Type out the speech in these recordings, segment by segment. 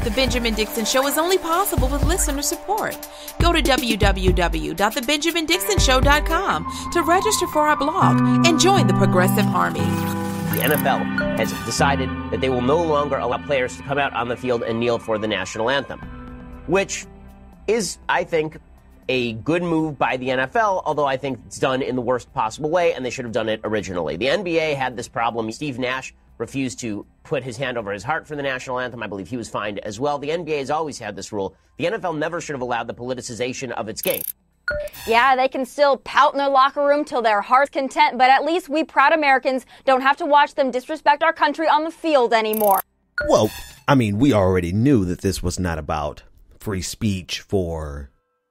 The Benjamin Dixon Show is only possible with listener support. Go to www.thebenjamindixonshow.com to register for our blog and join the Progressive Army. The NFL has decided that they will no longer allow players to come out on the field and kneel for the national anthem, which is, I think, a good move by the NFL, although I think it's done in the worst possible way, and they should have done it originally. The NBA had this problem. Steve Nash refused to put his hand over his heart for the national anthem. I believe he was fined as well. The NBA has always had this rule. The NFL never should have allowed the politicization of its game. Yeah, they can still pout in their locker room till their heart's content, but at least we proud Americans don't have to watch them disrespect our country on the field anymore. Well, I mean, we already knew that this was not about free speech for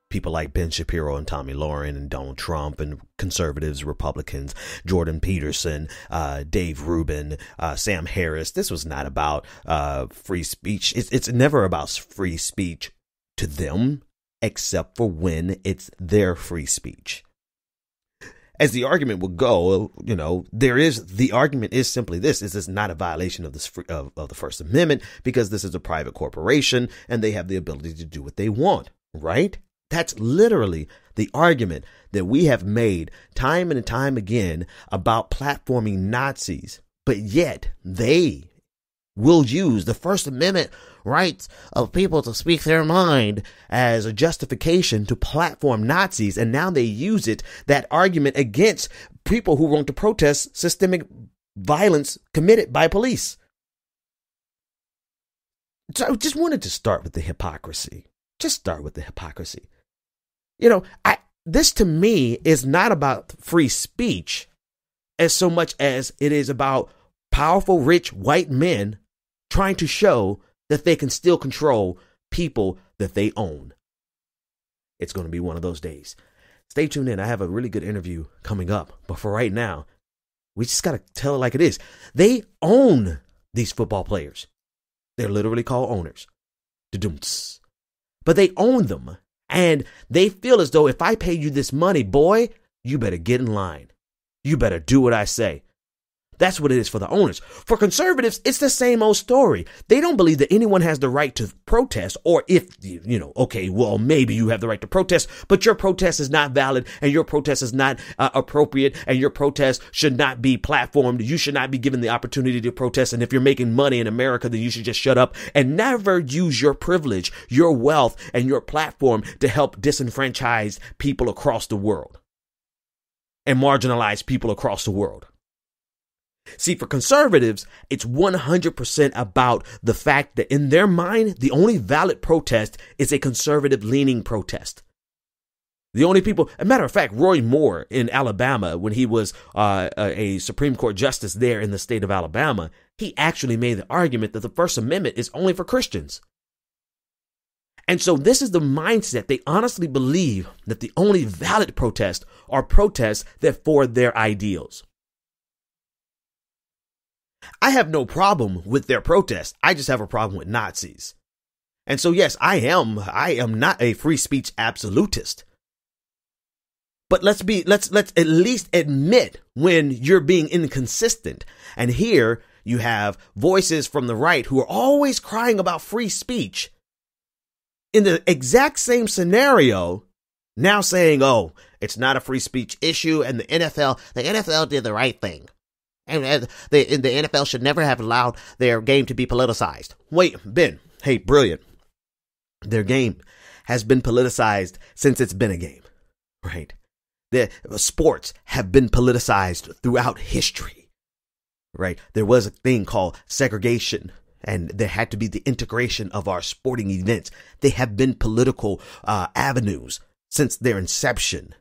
people like Ben Shapiro and Tommy Lauren and Donald Trump and conservatives, Republicans, Jordan Peterson, Dave Rubin, Sam Harris. This was not about free speech. It's never about free speech to them, except for when it's their free speech. As the argument will go, the argument is simply this: is this not a violation of the First Amendment because this is a private corporation and they have the ability to do what they want, right? That's literally the argument that we have made time and time again about platforming Nazis, but yet they will use the First Amendment rights of people to speak their mind as a justification to platform Nazis. And now they use that argument against people who want to protest systemic violence committed by police. So I just wanted to start with the hypocrisy. Just start with the hypocrisy. This to me is not about free speech as so much as it is about powerful, rich white men trying to show that they can still control people that they own. It's going to be one of those days. Stay tuned in. I have a really good interview coming up. But for right now, we just got to tell it like it is. They own these football players. They're literally called owners. Da-doom-ts. But they own them. And they feel as though if I pay you this money, boy, you better get in line. You better do what I say. That's what it is for the owners. For conservatives, it's the same old story. They don't believe that anyone has the right to protest, or if, okay, well, maybe you have the right to protest, but your protest is not valid and your protest is not appropriate and your protest should not be platformed. You should not be given the opportunity to protest. And if you're making money in America, then you should just shut up and never use your privilege, your wealth, and your platform to help disenfranchise people across the world and marginalize people across the world. See, for conservatives, it's 100% about the fact that in their mind, the only valid protest is a conservative-leaning protest. The only people, as a matter of fact, Roy Moore in Alabama, when he was a Supreme Court justice there in the state of Alabama, he actually made the argument that the First Amendment is only for Christians. And so this is the mindset. They honestly believe that the only valid protests are protests that for their ideals. I have no problem with their protests. I just have a problem with Nazis. And so, yes, I am not a free speech absolutist. But let's at least admit when you're being inconsistent. And here you have voices from the right who are always crying about free speech in the exact same scenario, now saying, oh, it's not a free speech issue and the NFL did the right thing. And the NFL should never have allowed their game to be politicized. Wait, Ben, hey, brilliant. Their game has been politicized since it's been a game, right? The sports have been politicized throughout history, right? There was a thing called segregation, and there had to be the integration of our sporting events. They have been political avenues since their inception.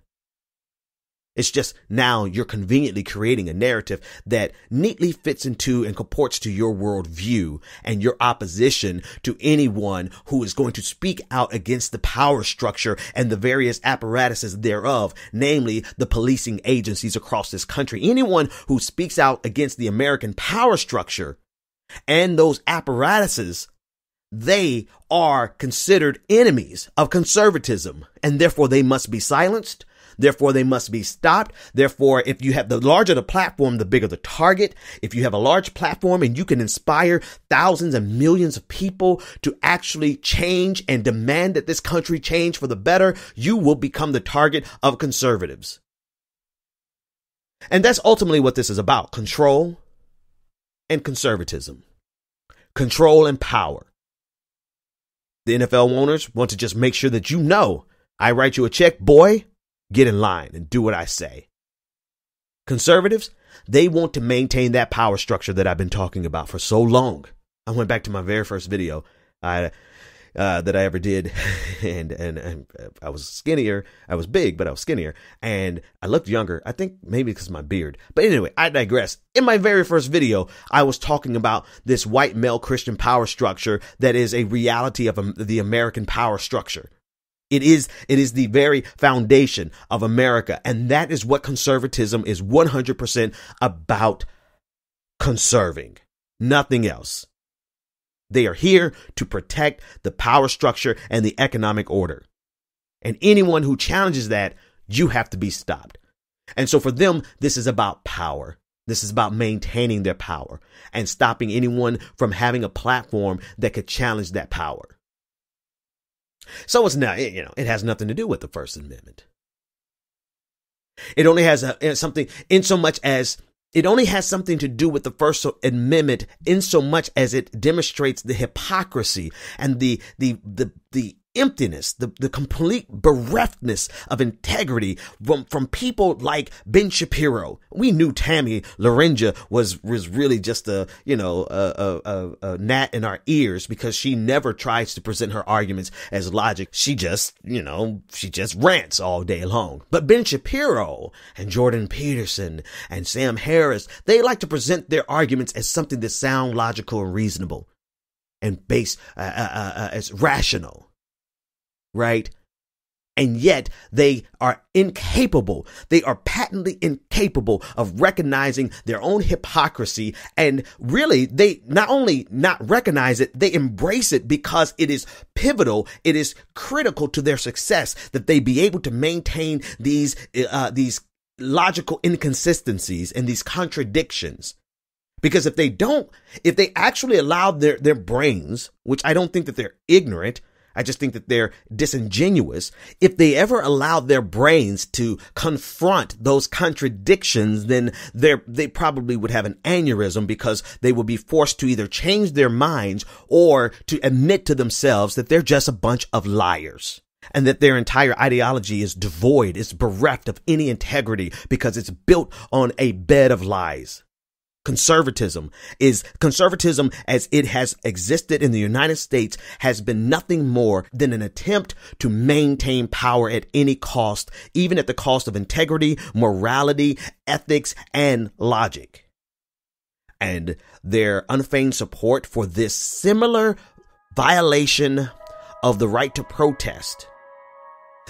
It's just now you're conveniently creating a narrative that neatly fits into and comports to your worldview and your opposition to anyone who is going to speak out against the power structure and the various apparatuses thereof, namely the policing agencies across this country. Anyone who speaks out against the American power structure and those apparatuses, they are considered enemies of conservatism, and therefore they must be silenced. Therefore, they must be stopped. Therefore, if you have the larger the platform, the bigger the target. If you have a large platform and you can inspire thousands and millions of people to actually change and demand that this country change for the better, you will become the target of conservatives. And that's ultimately what this is about: control and conservatism, control and power. The NFL owners want to just make sure that you know, I write you a check, boy, get in line and do what I say. Conservatives, they want to maintain that power structure that I've been talking about for so long. I went back to my very first video that I ever did, and I was skinnier. I was big, but I was skinnier, and I looked younger. I think maybe because of my beard. But anyway, I digress. In my very first video, I was talking about this white male Christian power structure that is a reality of the American power structure. It is the very foundation of America, and that is what conservatism is 100% about: conserving, nothing else. They are here to protect the power structure and the economic order. And anyone who challenges that, you have to be stopped. And so for them, this is about power. This is about maintaining their power and stopping anyone from having a platform that could challenge that power. So it's not, it has nothing to do with the First Amendment. It only has something in so much as it only has something to do with the First Amendment in so much as it demonstrates the hypocrisy and the emptiness, the complete bereftness of integrity from people like Ben Shapiro. We knew Tammy Lorenza was really just a gnat in our ears because she never tries to present her arguments as logic. She just rants all day long. But Ben Shapiro and Jordan Peterson and Sam Harris, they like to present their arguments as something that sound logical and reasonable and based as rational. Right? And yet they are incapable. They are patently incapable of recognizing their own hypocrisy. And really, they not only not recognize it, they embrace it because it is pivotal. It is critical to their success that they be able to maintain these logical inconsistencies and these contradictions. Because if they actually allow their brains, which I don't think that they're ignorant, I just think that they're disingenuous. If they ever allowed their brains to confront those contradictions, then they probably would have an aneurysm because they would be forced to either change their minds or to admit to themselves that they're just a bunch of liars and that their entire ideology is devoid, is bereft of any integrity because it's built on a bed of lies. Conservatism as it has existed in the United States has been nothing more than an attempt to maintain power at any cost, even at the cost of integrity, morality, ethics, and logic. And their unfeigned support for this similar violation of the right to protest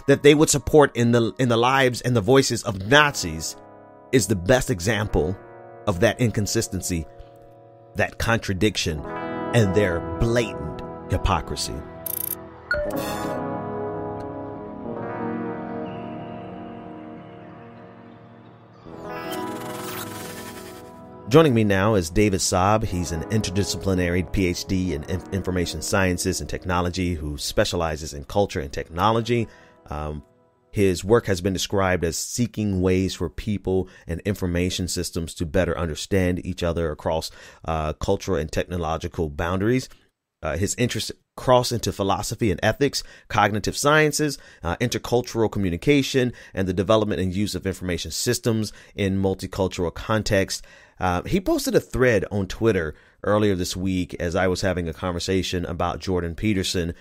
that they would support in the lives and the voices of Nazis is the best example of that inconsistency, that contradiction, and their blatant hypocrisy. Joining me now is David Saab. He's an interdisciplinary PhD in information sciences and technology who specializes in culture and technology. His work has been described as seeking ways for people and information systems to better understand each other across cultural and technological boundaries. His interests cross into philosophy and ethics, cognitive sciences, intercultural communication, and the development and use of information systems in multicultural context. He posted a thread on Twitter earlier this week as I was having a conversation about Jordan Peterson.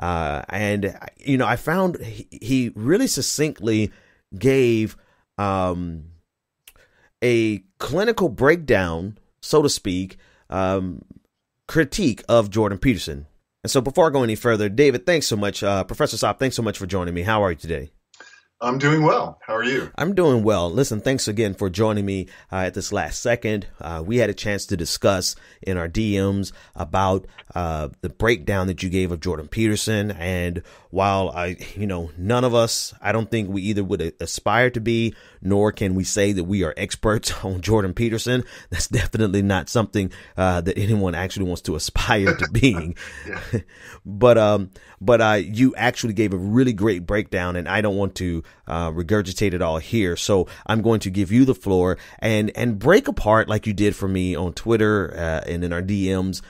And I found he really succinctly gave a clinical breakdown, so to speak, critique of Jordan Peterson. And so before I go any further, David, thanks so much. Professor Saab, thanks so much for joining me. How are you today? I'm doing well. How are you? I'm doing well. Listen, thanks again for joining me at this last second. We had a chance to discuss in our DMs about the breakdown that you gave of Jordan Peterson. And while none of us, I don't think we either would aspire to be, nor can we say that we are experts on Jordan Peterson. That's definitely not something that anyone actually wants to aspire to being. But you actually gave a really great breakdown, and I don't want to regurgitate it all here. So I'm going to give you the floor and break apart, like you did for me on Twitter and in our DMs,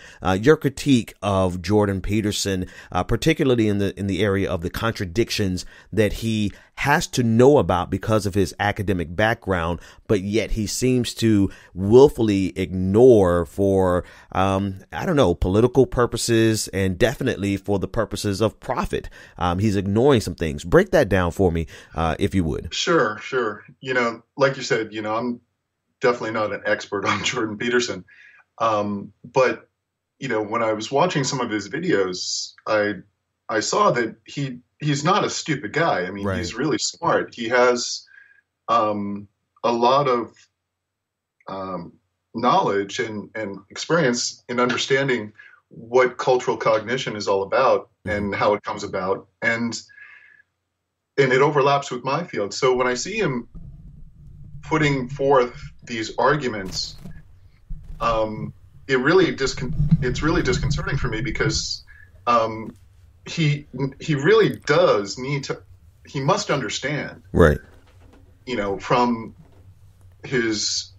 your critique of Jordan Peterson, particularly in the area of the contradictions that he has to know about because of his academic background, but yet he seems to willfully ignore for, political purposes and definitely for the purposes of profit. He's ignoring some things. Break that down for me, if you would. Sure. Like you said, I'm definitely not an expert on Jordan Peterson. But, when I was watching some of his videos, I saw that he's not a stupid guy. I mean, right. He's really smart. He has a lot of knowledge and experience in understanding what cultural cognition is all about and how it comes about. And it overlaps with my field. So when I see him putting forth these arguments, it's really disconcerting for me because he really does he must understand, right? From his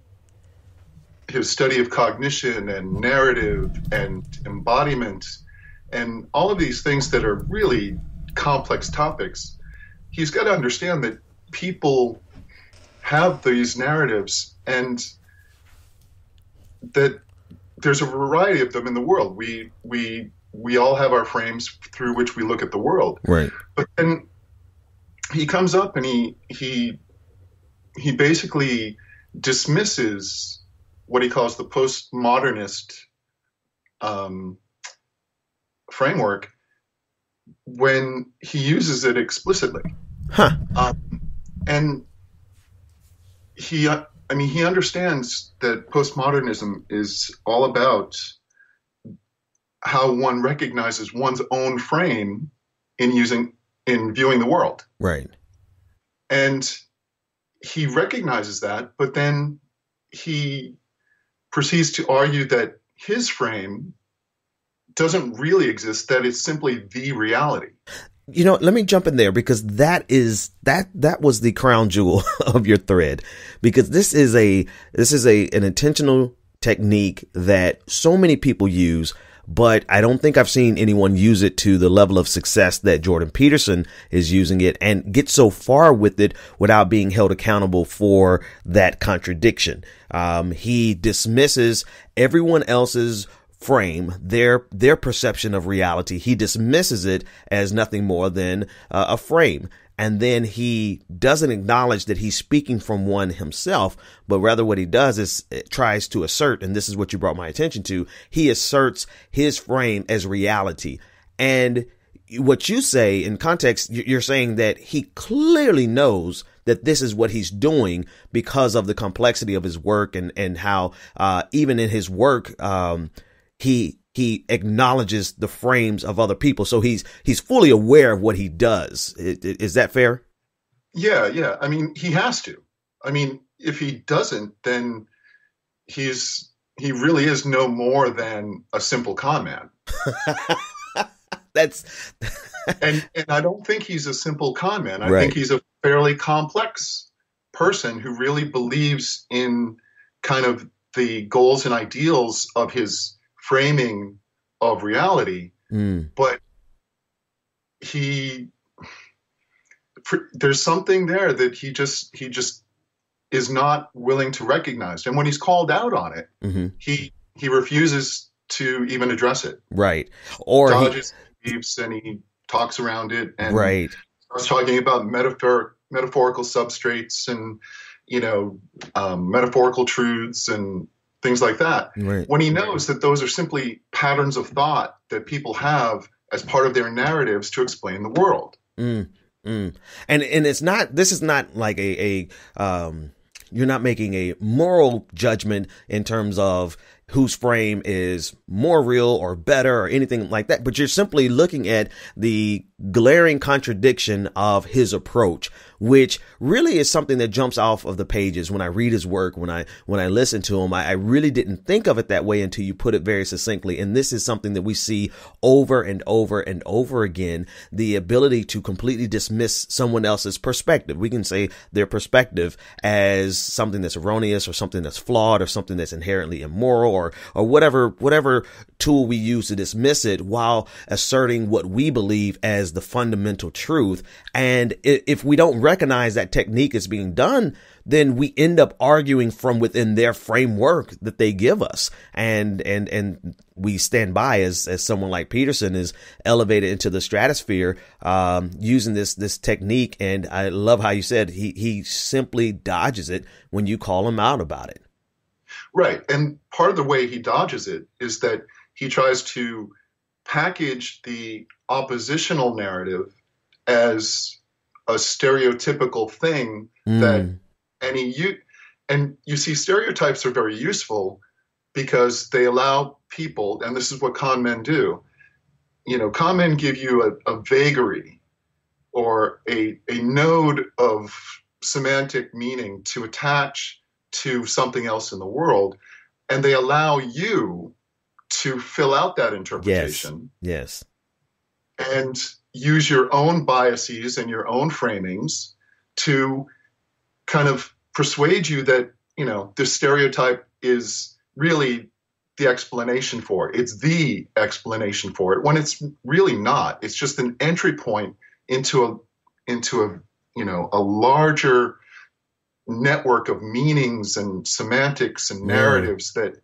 study of cognition and narrative and embodiment and all of these things that are really complex topics. He's got to understand that people have these narratives and that there's a variety of them in the world. We all have our frames through which we look at the world. Right. But then he comes up and he basically dismisses what he calls the postmodernist framework when he uses it explicitly. Huh. And he understands that postmodernism is all about how one recognizes one's own frame in viewing the world. Right. And he recognizes that, but then he proceeds to argue that his frame doesn't really exist, that it's simply the reality. Let me jump in there because that was the crown jewel of your thread, because this is an intentional technique that so many people use, but I don't think I've seen anyone use it to the level of success that Jordan Peterson is using it and get so far with it without being held accountable for that contradiction. He dismisses everyone else's frame, their perception of reality. He dismisses it as nothing more than a frame. And then he doesn't acknowledge that he's speaking from one himself, but rather what he does is tries to assert, and this is what you brought my attention to, he asserts his frame as reality. And what you say in context, you're saying that he clearly knows that this is what he's doing because of the complexity of his work and how even in his work, he acknowledges the frames of other people. So he's fully aware of what he does. Is that fair? Yeah. I mean, he has to. I mean, if he doesn't, then he really is no more than a simple con man. That's and I don't think he's a simple con man. I right. think he's a fairly complex person who really believes in kind of the goals and ideals of his framing of reality, but there's something there that he just is not willing to recognize. And when he's called out on it, he refuses to even address it. Right. Or dodges beliefs and he talks around it and right. starts talking about metaphorical substrates and metaphorical truths and things like that. Right. When he knows that those are simply patterns of thought that people have as part of their narratives to explain the world. And it's not, this is not like you're not making a moral judgment in terms of whose frame is more real or better or anything like that, but you're simply looking at the glaring contradiction of his approach, which really is something that jumps off of the pages when I read his work, when I listen to him. I really didn't think of it that way until you put it very succinctly. And this is something that we see over and over and over again, the ability to completely dismiss someone else's perspective. We can say their perspective as something that's erroneous or something that's flawed or something that's inherently immoral or whatever tool we use to dismiss it, while asserting what we believe as the fundamental truth. And if we don't recognize that technique is being done, then we end up arguing from within their framework that they give us. And we stand by as someone like Peterson is elevated into the stratosphere, using this technique. And I love how you said he simply dodges it when you call him out about it. Right. And part of the way he dodges it is that he tries to package the oppositional narrative as a stereotypical thing that and you see, stereotypes are very useful because they allow people, and this is what con men do. Con men give you a vagary or a node of semantic meaning to attach to something else in the world, and they allow you to fill out that interpretation. Yes. And use your own biases and your own framings to kind of persuade you that, this stereotype is really the explanation for it. It's the explanation for it, when it's really not. It's just an entry point into a larger network of meanings and semantics and narratives that,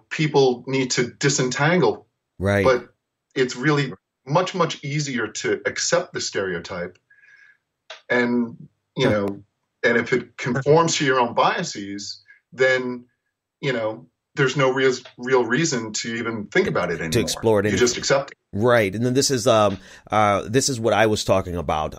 people need to disentangle. Right. But it's really much, much easier to accept the stereotype. And, and if it conforms to your own biases, then, there's no real reason to even think about it anymore. To explore it. You just accept it. Right. And then this is what I was talking about.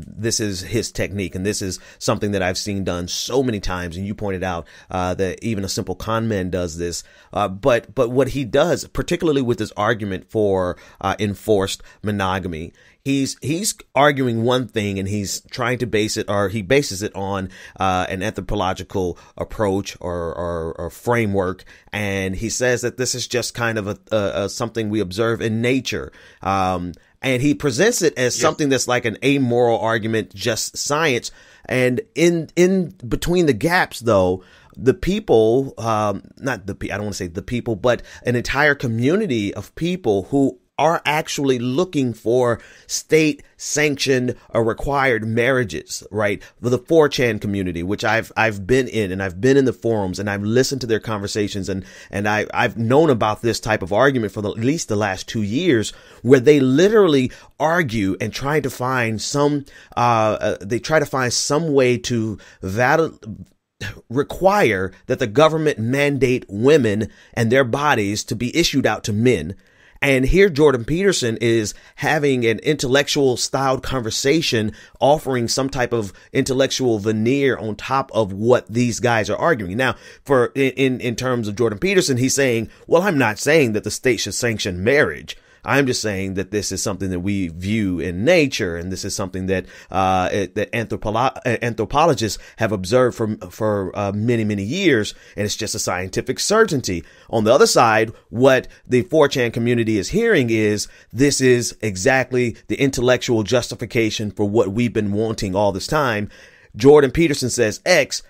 This is his technique. And this is something that I've seen done so many times. And you pointed out, that even a simple con man does this. But what he does, particularly with this argument for, enforced monogamy, he's arguing one thing and he's trying to he bases it on, an anthropological approach or framework. And he says that this is just kind of a something we observe in nature. And he presents it as something that's like an amoral argument, just science. And in between the gaps, though, the people, I don't want to say the people, but an entire community of people who are actually looking for state sanctioned or required marriages, right? For the 4chan community, which I've been in, and I've been in the forums and I've listened to their conversations, and I've known about this type of argument for at least the last 2 years, where they literally argue and try to find some way to require that the government mandate women and their bodies to be issued out to men. And here Jordan Peterson is having an intellectual styled conversation, offering some type of intellectual veneer on top of what these guys are arguing. Now, in terms of Jordan Peterson, he's saying, well, I'm not saying that the state should sanction marriage. I'm just saying that this is something that we view in nature, and this is something that anthropologists have observed for many, many years, and it's just a scientific certainty. On the other side, what the 4chan community is hearing is this is exactly the intellectual justification for what we've been wanting all this time. Jordan Peterson says X,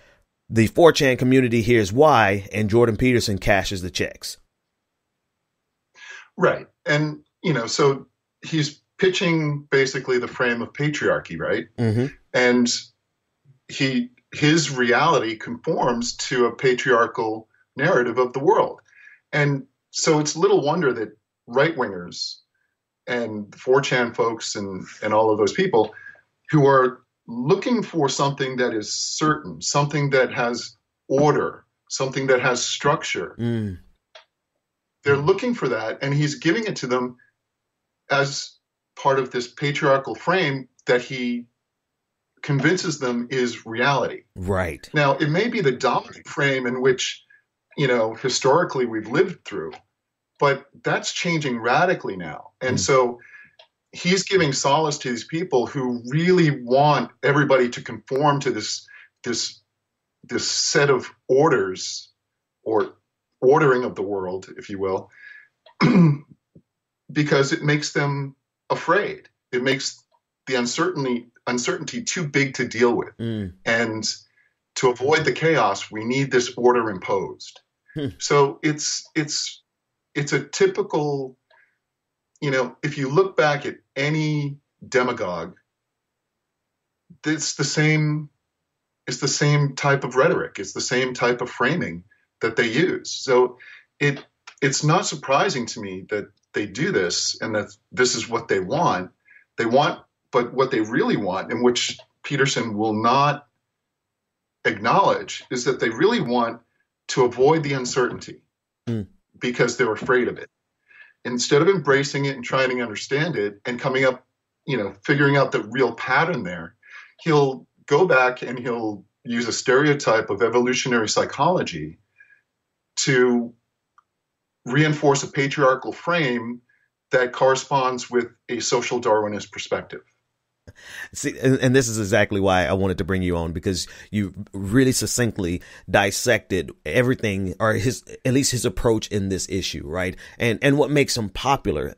the 4chan community hears Y, and Jordan Peterson cashes the checks. Right. And, so he's pitching basically the frame of patriarchy, right? Mm-hmm. And his reality conforms to a patriarchal narrative of the world. And so it's little wonder that right-wingers and 4chan folks and all of those people who are looking for something that is certain, something that has order, something that has structure, they're looking for that, and he's giving it to them as part of this patriarchal frame that he convinces them is reality. Right. Now, it may be the dominant frame in which, historically we've lived through, but that's changing radically now. And so he's giving solace to these people who really want everybody to conform to this set of orders, or ordering of the world, if you will, because it makes them afraid. It makes the uncertainty too big to deal with. And to avoid the chaos, we need this order imposed. So it's a typical, if you look back at any demagogue, it's the same type of rhetoric. It's the same type of framing that they use. So it's not surprising to me that they do this and that this is what they want. But what they really want, and which Peterson will not acknowledge, is that they really want to avoid the uncertainty because they're afraid of it. Instead of embracing it and trying to understand it and coming up, figuring out the real pattern there, he'll go back and he'll use a stereotype of evolutionary psychology to reinforce a patriarchal frame that corresponds with a social Darwinist perspective. See, and this is exactly why I wanted to bring you on, because you really succinctly dissected everything, or at least his approach in this issue, right? And what makes him popular.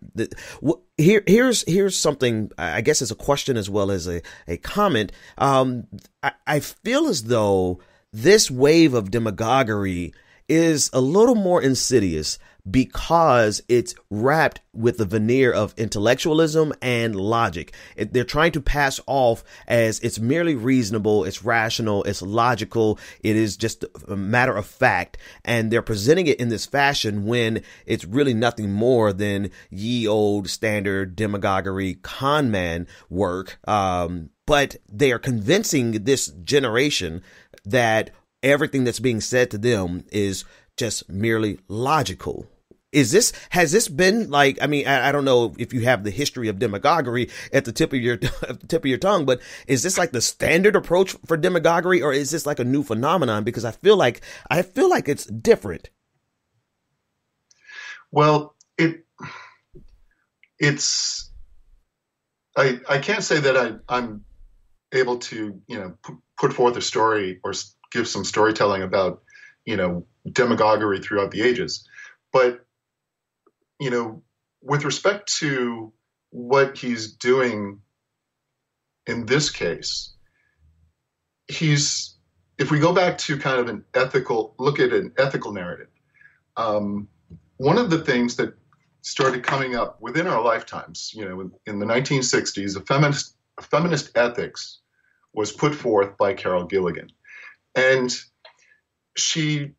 Here's something, I guess it's a question as well as a comment. I feel as though this wave of demagoguery is a little more insidious because it's wrapped with the veneer of intellectualism and logic. They're trying to pass off as it's merely reasonable, it's rational, it's logical, it is just a matter of fact. And they're presenting it in this fashion when it's really nothing more than ye old standard demagoguery con man work. But they are convincing this generation that everything that's being said to them is just merely logical. Has this been like, I don't know if you have the history of demagoguery at the tip of your tongue, but is this like the standard approach for demagoguery, or is this like a new phenomenon? Because I feel like it's different. Well, it's I can't say that I'm able to, put forth a story or give some storytelling about, demagoguery throughout the ages. But, with respect to what he's doing in this case, if we go back to kind of an ethical narrative, one of the things that started coming up within our lifetimes, in the 1960s, a feminist ethics was put forth by Carol Gilligan. And she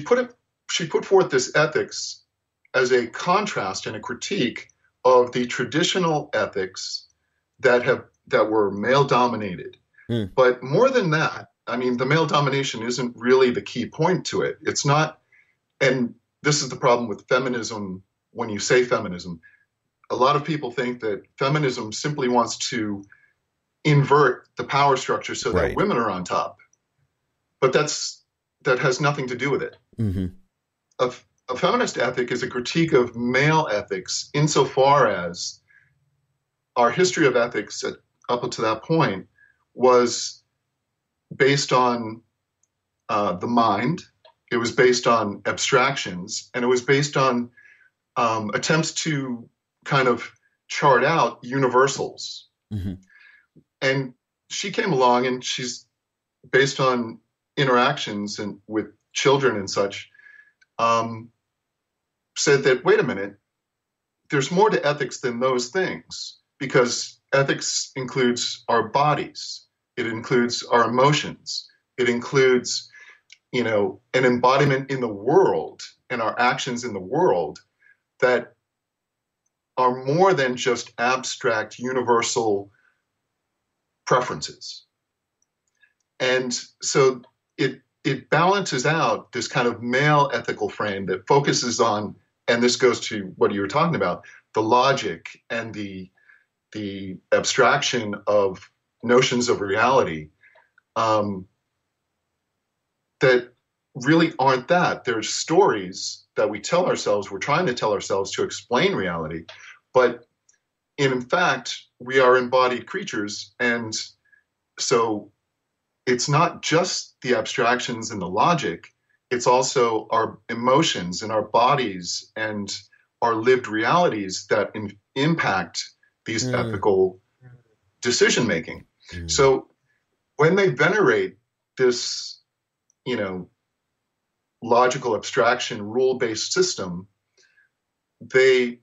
put forth this ethics as a contrast and a critique of the traditional ethics that were male dominated. But more than that, the male domination isn't really the key point to it. It's not, and this is the problem with feminism. When you say feminism, a lot of people think that feminism simply wants to invert the power structure so that women are on top. But that has nothing to do with it. A feminist ethic is a critique of male ethics insofar as our history of ethics up until that point was based on the mind. It was based on abstractions, and it was based on attempts to kind of chart out universals. And she came along, and she's based on interactions and with children and such, said that, wait a minute, there's more to ethics than those things, because ethics includes our bodies. It includes our emotions. It includes, an embodiment in the world and our actions in the world that are more than just abstract universal preferences. And so it balances out this kind of male ethical frame that focuses on, and this goes to what you were talking about, the logic and the the abstraction of notions of reality that really aren't that. There's stories that we tell ourselves, we're trying to tell ourselves to explain reality, but in fact, we are embodied creatures. And so it's not just the abstractions and the logic, it's also our emotions and our bodies and our lived realities that impact these ethical decision making. So when they venerate this, logical abstraction, rule-based system, they're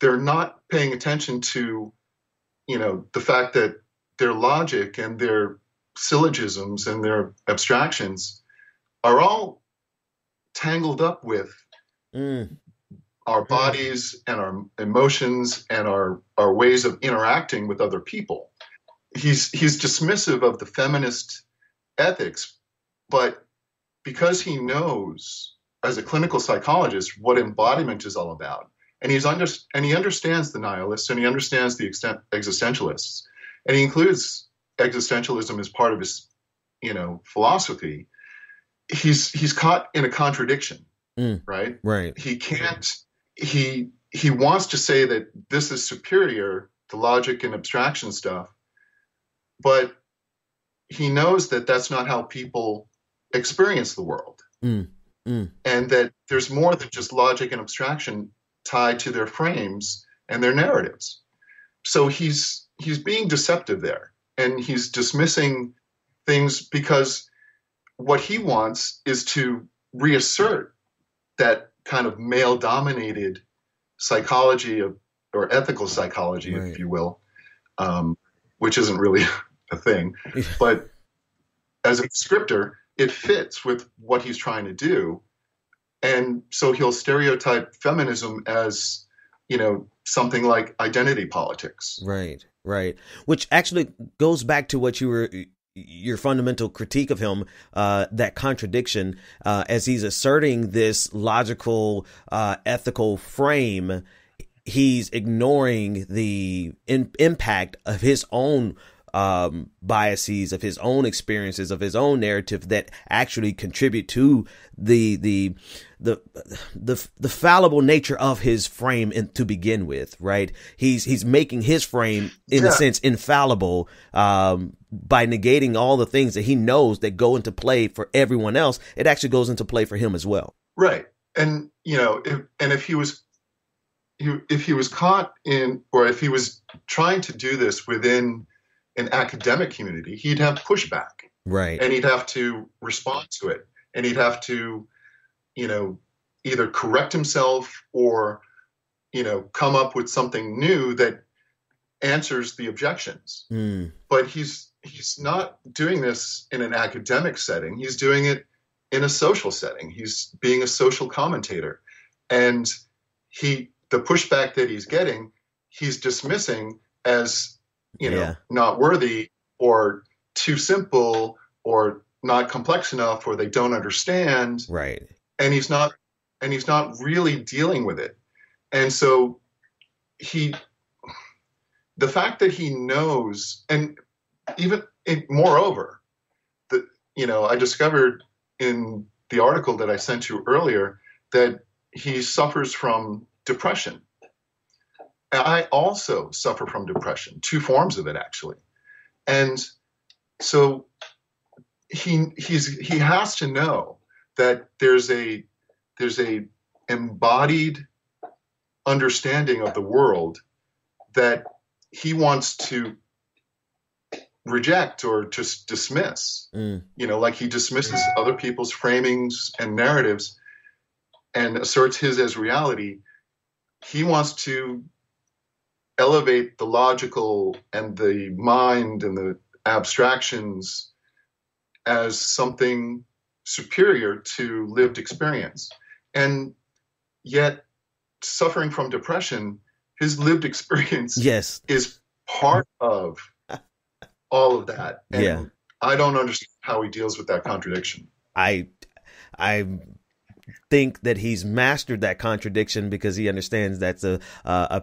not paying attention to, the fact that their logic and their syllogisms and their abstractions are all tangled up with our bodies and our emotions and our ways of interacting with other people. He's dismissive of the feminist ethics, but because he knows as a clinical psychologist what embodiment is all about, and he understands the nihilists and he understands the existentialists, and he includes existentialism as part of his, philosophy. He's caught in a contradiction, right? Right. He can't. He wants to say that this is superior, the logic and abstraction stuff, but he knows that that's not how people experience the world, and that there's more than just logic and abstraction tied to their frames and their narratives. So he's being deceptive there, and he's dismissing things because what he wants is to reassert that kind of male-dominated psychology or ethical psychology, right, if you will, which isn't really a thing, but as a descriptor, it fits with what he's trying to do. And so he'll stereotype feminism as, something like identity politics. Right, right. Which actually goes back to what your fundamental critique of him, that contradiction, as he's asserting this logical, ethical frame, he's ignoring the impact of his own biases, of his own experiences, of his own narrative that actually contribute to the fallible nature of his frame to begin with, right? He's making his frame in a sense infallible by negating all the things that he knows that go into play for everyone else. It actually goes into play for him as well. Right. And if he was caught in, or if he was trying to do this within an academic community, he'd have pushback. Right. And he'd have to respond to it. And he'd have to, either correct himself or, come up with something new that answers the objections. But he's not doing this in an academic setting. He's doing it in a social setting. He's being a social commentator. And the pushback that he's getting, he's dismissing as, not worthy or too simple or not complex enough, or they don't understand. Right. And he's not really dealing with it. And so the fact that he knows, and moreover, I discovered in the article that I sent you earlier that he suffers from depression. I also suffer from depression, 2 forms of it actually. And so he has to know that there's a embodied understanding of the world that he wants to reject or just dismiss. Like he dismisses other people's framings and narratives and asserts his as reality. He wants to elevate the logical and the mind and the abstractions as something superior to lived experience. And yet, suffering from depression, his lived experience is part of all of that. And I don't understand how he deals with that contradiction. I think that he's mastered that contradiction because he understands that's a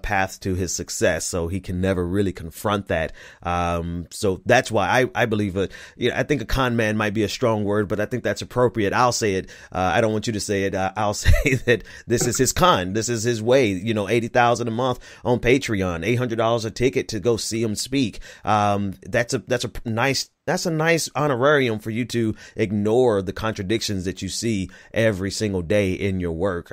path to his success. So he can never really confront that. So that's why I believe I think a con man might be a strong word, but I think that's appropriate. I'll say it. I don't want you to say it. I'll say that this is his con. This is his way. $80,000 a month on Patreon, $800 a ticket to go see him speak. That's a nice honorarium for you to ignore the contradictions that you see every single day in your work.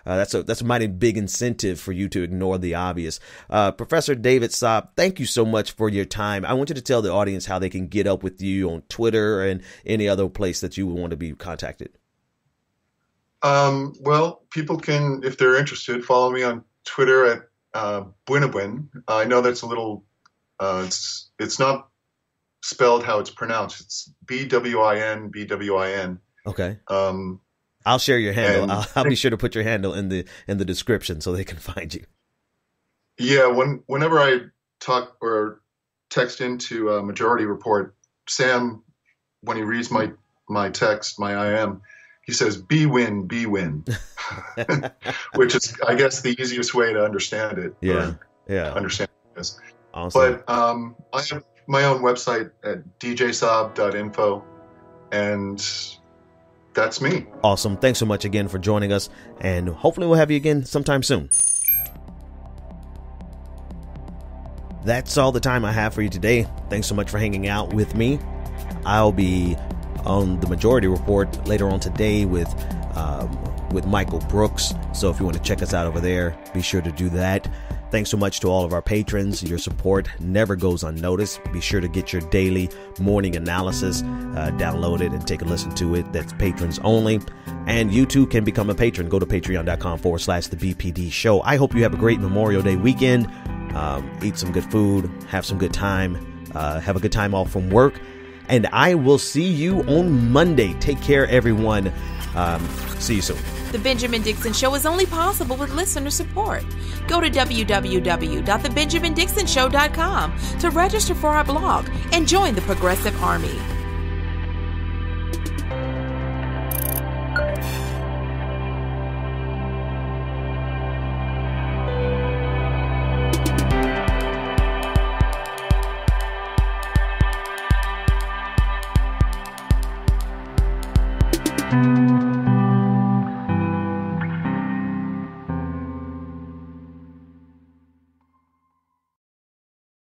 That's a mighty big incentive for you to ignore the obvious. Professor David Saab, thank you so much for your time. I want you to tell the audience how they can get up with you on Twitter and any other place that you would want to be contacted. Well, people can, if they're interested, follow me on Twitter at Buenabuen. I know that's a little, it's not spelled how it's pronounced. It's BWIN. Okay. I'll share your handle. I'll be sure to put your handle in the description so they can find you. Yeah. Whenever I talk or text into a Majority Report, Sam, when he reads my text, my IM, he says B-win, which is, I guess, the easiest way to understand it. Yeah. Understand this. Awesome. But I have my own website at djsaab.info, and that's me. Awesome. Thanks so much again for joining us, and hopefully we'll have you again sometime soon. That's all the time I have for you today. Thanks so much for hanging out with me. I'll be on the Majority Report later on today with Michael Brooks. So if you want to check us out over there, be sure to do that. Thanks so much to all of our patrons. Your support never goes unnoticed. Be sure to get your daily morning analysis, download it and take a listen to it. That's patrons only. And you too can become a patron. Go to patreon.com/the BPD show. I hope you have a great Memorial Day weekend. Eat some good food, have some good time, have a good time off from work. And I will see you on Monday. Take care, everyone. See you soon. The Benjamin Dixon Show is only possible with listener support. Go to www.thebenjamindixonshow.com to register for our blog and join the Progressive Army.